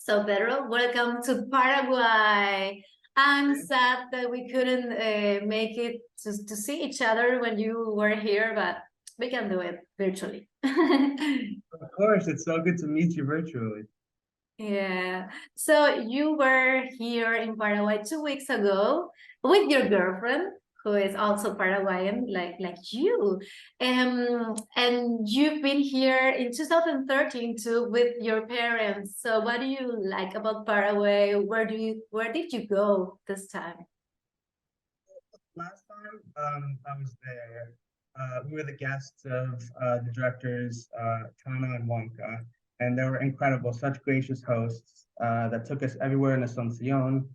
So Pedro, welcome to Paraguay. I'm sad that we couldn't make it to see each other when you were here, but we can do it virtually. Of course, it's so good to meet you virtually. Yeah. So you were here in Paraguay 2 weeks ago with your girlfriend, who is also Paraguayan, like you. And you've been here in 2013 too with your parents. So what do you like about Paraguay? Where did you go this time? Last time I was there, we were the guests of the directors, Tana and Wonka, and they were incredible, such gracious hosts that took us everywhere in Asuncion.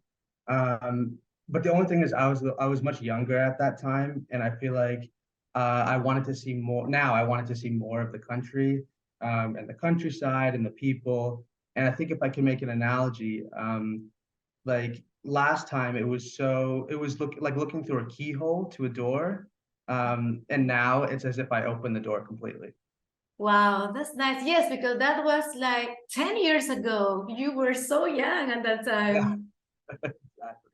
But the only thing is, I was much younger at that time, and I feel like I wanted to see more. Now I wanted to see more of the country and the countryside and the people. And I think if I can make an analogy, like last time it was like looking through a keyhole to a door, and now it's as if I opened the door completely. Wow, that's nice. Yes, because that was like 10 years ago. You were so young at that Yeah, time. exactly.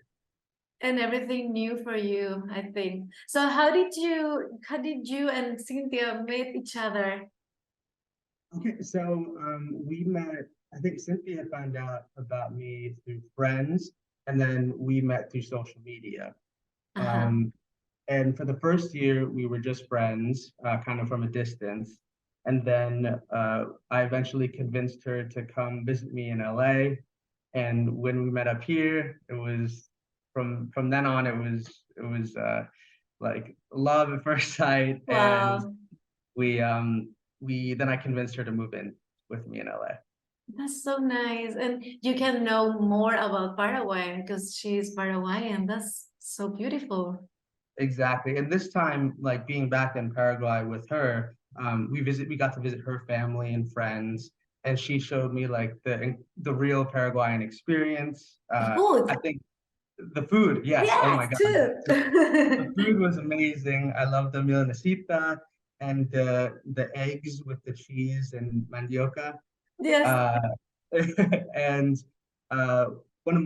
And everything new for you, I think. So how did you and Cynthia meet each other? Okay, so we met. I think Cynthia found out about me through friends, and then we met through social media. Uh-huh. Um, and for the first year, we were just friends, kind of from a distance. And then I eventually convinced her to come visit me in LA. And when we met up here, it was from then on, it was like love at first sight. And Wow, we then I convinced her to move in with me in LA. that's so nice. And you can know more about Paraguay because she's Paraguayan. That's so beautiful. Exactly. And this time, like being back in Paraguay with her, we got to visit her family and friends, and she showed me like the real Paraguayan experience. The food. I think the food, yes. Oh my Yes, God. too. The food was amazing. I love the milanesita and the eggs with the cheese and mandioca. Yes. Uh, and uh, one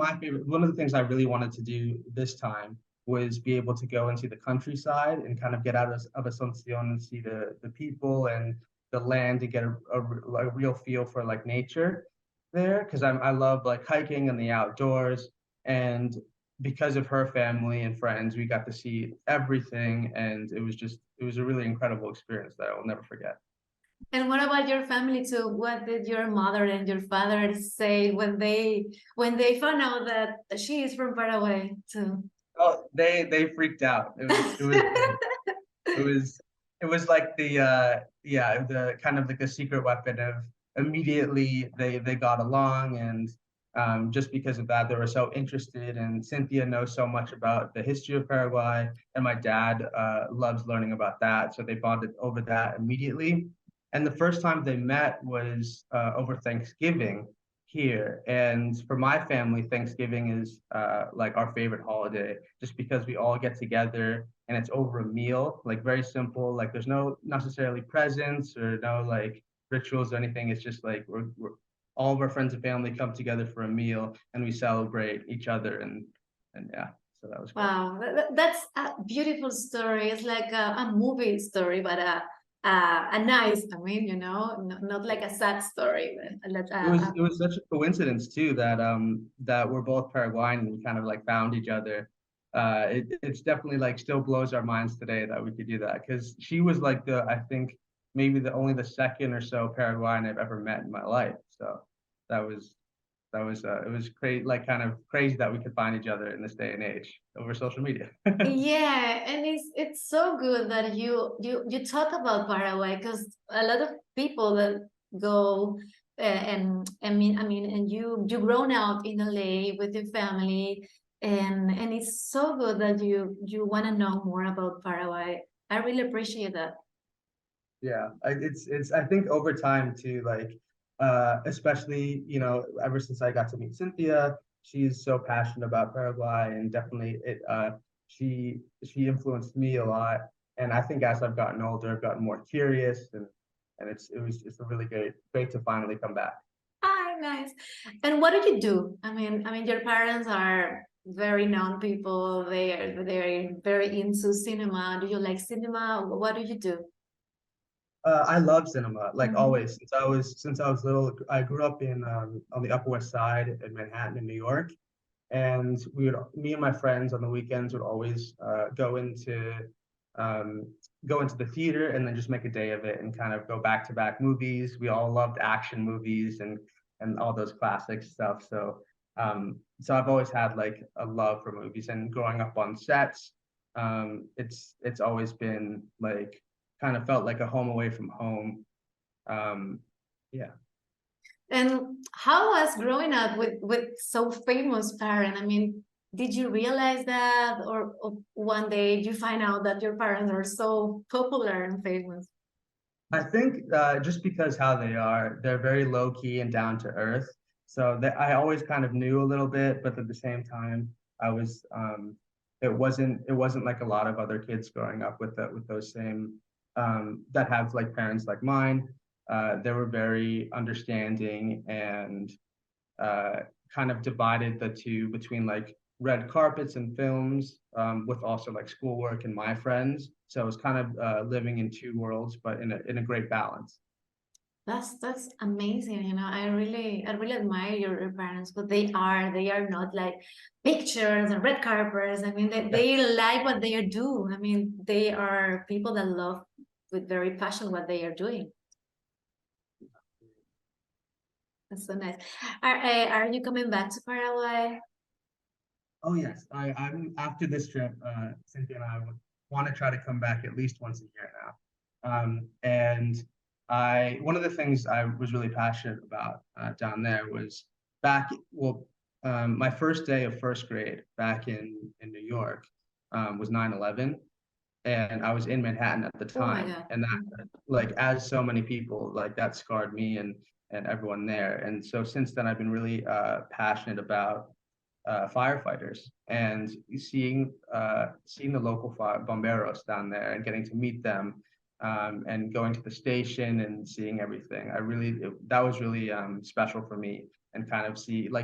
of the things I really wanted to do this time was be able to go and see the countryside and kind of get out of Asuncion and see the people and the land to get a real feel for like nature there because I love like hiking and the outdoors, and because of her family and friends we got to see everything, and it was a really incredible experience that I will never forget. And what about your family too? What did your mother and your father say when they found out that she is from Paraguay too? Oh, they freaked out. It was great. It was it was like the yeah, the kind of like a secret weapon of immediately they got along, and just because of that they were so interested, and Cynthia knows so much about the history of Paraguay, and my dad loves learning about that, so they bonded over that immediately. And the first time they met was over Thanksgiving here. And for my family, Thanksgiving is like our favorite holiday, just because we all get together and it's over a meal, like very simple. Like there's no necessarily presents or no like rituals or anything. It's just like we're all of our friends and family come together for a meal and we celebrate each other, and yeah, so that was great. Wow, that's a beautiful story. It's like a movie story, but a nice. I mean, not like a sad story, but It was such a coincidence too that we're both Paraguayan and we kind of like found each other. It's definitely like still blows our minds today that we could do that, because she was like I think maybe the second or so Paraguayan I've ever met in my life. So that was it was crazy, like kind of crazy that we could find each other in this day and age over social media. yeah, and it's so good that you talk about Paraguay because a lot of people that go and and you grown out in LA with your family, and it's so good that you want to know more about Paraguay. I really appreciate that. Yeah, it's I think over time too, like especially ever since I got to meet Cynthia, she's so passionate about Paraguay, and definitely she influenced me a lot. And I think as I've gotten older, I've gotten more curious, and it's a really great to finally come back. I nice. And what do you do? I mean, your parents are very known people. They're very into cinema. Do you like cinema? What do you do? I love cinema, like Mhm. always. Since I was little, I grew up in on the Upper West Side in Manhattan, in New York, and me and my friends on the weekends would always um, go into the theater and then just make a day of it and kind of go back to back movies. We all loved action movies and all those classic stuff. So I've always had like a love for movies, and growing up on sets, it's always been like kind of felt like a home away from home. Um, yeah. And how was growing up with so famous parents? I mean, did you realize that, or one day you find out that your parents are so popular and famous? I think just because how they are, they're very low key and down to earth. So that I always kind of knew a little bit, but at the same time, I was it wasn't like a lot of other kids growing up with those same that have like parents like mine. They were very understanding and uh, kind of divided the two between like red carpets and films with also like schoolwork and my friends. So it was kind of living in two worlds, but in a great balance. That's amazing. I really admire your parents, but they are not like pictures and red carpets. I mean, they like what they do. I mean, they are people that love with very passion what they are doing. That's so nice. Are you coming back to Paraguay? Oh yes, I'm after this trip, Cynthia and I would want to try to come back at least once a year now. And I one of the things I was really passionate about down there was back well my first day of first grade back in New York was 9/11, and I was in Manhattan at the Oh my time, God. and that like as so many people like that scarred me and everyone there. And so since then I've been really passionate about firefighters and seeing the local bomberos down there and getting to meet them and going to the station and seeing everything. That was really special for me, and kind of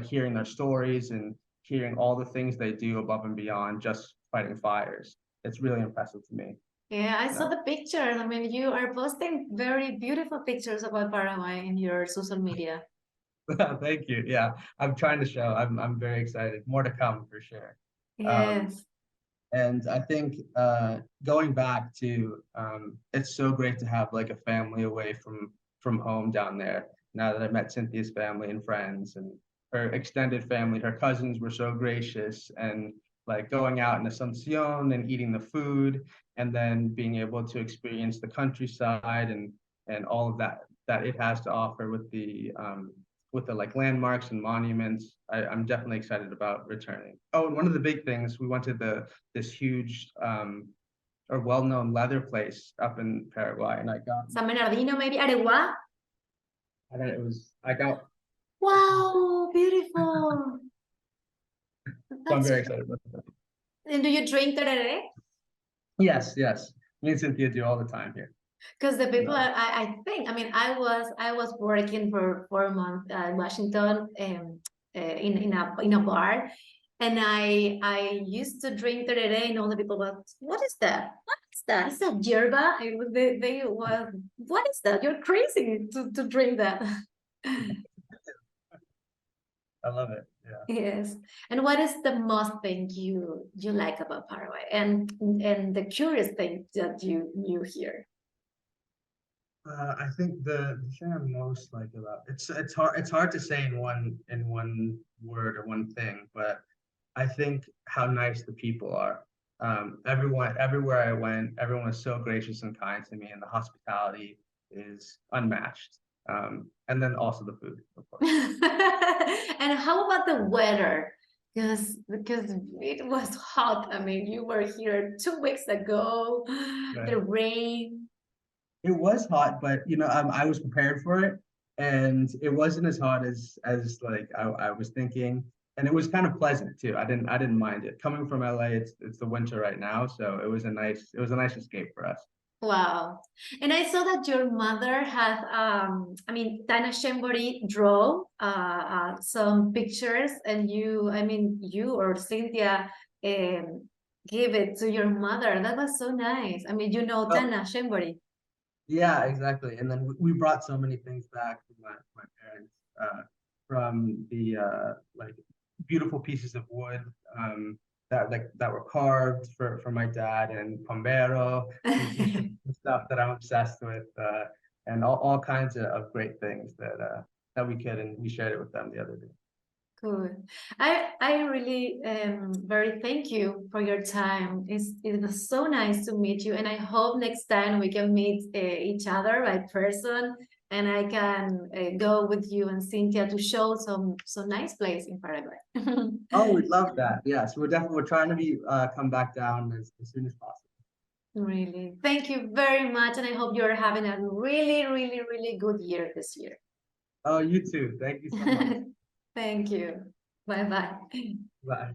hearing their stories and hearing all the things they do above and beyond just fighting fires. It's really impressive to me. Yeah, I saw Yeah. the pictures. I mean, you are posting very beautiful pictures about Paraguay in your social media. Thank you. Yeah, I'm trying to show. I'm very excited. More to come for sure. Um, Yes. And I think going back to it's so great to have like a family away from home down there. Now that I met Cynthia's family and friends and her extended family, her cousins were so gracious, and like going out in Asuncion and eating the food, and then being able to experience the countryside and all of that it has to offer with the like landmarks and monuments. I'm definitely excited about returning. Oh, and one of the big things, we went to this huge or well-known leather place up in Paraguay, and San Bernardino, maybe Areguá. I got Wow, beautiful. so I'm That's very excited about that. and do you drink tereré? Yes, yes. Me and Cynthia do all the time here. Because the people No. I think I was working for 4 months in Washington in a bar, and I used to drink tereré, and all the people were, what is that? What is that? Is that yerba? They were, what is that? You're crazy to drink that. I love it. Yeah. Yes. And what is the most thing you like about Paraguay, and the curious thing that you hear? I think the thing I most like about it's hard to say in one word or one thing, but I think how nice the people are. Everywhere I went, everyone was so gracious and kind to me, and the hospitality is unmatched. And then also the food, of course. And how about the weather? Because it was hot. I mean, you were here 2 weeks ago. Right. The rain. It was hot, but I was prepared for it, and it wasn't as hot as like I was thinking, and it was kind of pleasant too. I didn't mind it. Coming from LA, it's the winter right now, so it was a nice escape for us. Wow. And I saw that your mother had, I mean, Tana Shembori draw some pictures, and you or Cynthia give it to your mother. That was so nice. I mean, you know Oh, Tana Shembori. yeah, exactly. And then we brought so many things back from my parents, from the like beautiful pieces of wood, that were carved for my dad, and pombero, the stuff that I'm obsessed with, and all kinds of great things that we could, and we shared it with them the other day. Good. I really very thank you for your time. It was so nice to meet you, and I hope next time we can meet each other by person, and I can go with you and Cynthia to show some nice place in Paraguay. Oh, we'd love that. Yes, we're trying to be come back down as soon as possible. Really, thank you very much, and I hope you're having a really, really, really good year this year. Oh, you too. Thank you so much. Thank you. Bye bye. Bye.